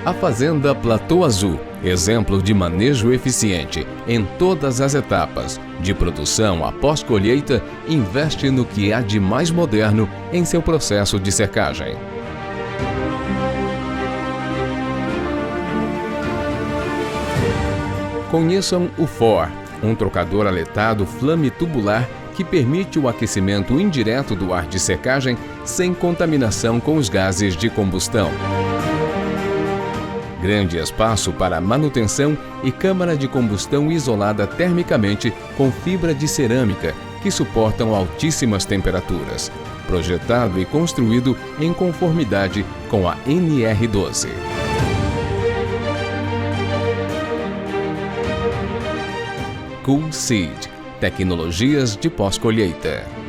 A Fazenda Platô Azul, exemplo de manejo eficiente em todas as etapas, de produção a pós-colheita, investe no que há de mais moderno em seu processo de secagem. Conheçam o FOR, um trocador aletado flame tubular que permite o aquecimento indireto do ar de secagem sem contaminação com os gases de combustão. Grande espaço para manutenção e câmara de combustão isolada termicamente com fibra de cerâmica que suportam altíssimas temperaturas. Projetado e construído em conformidade com a NR12. Cool Seed, tecnologias de pós-colheita.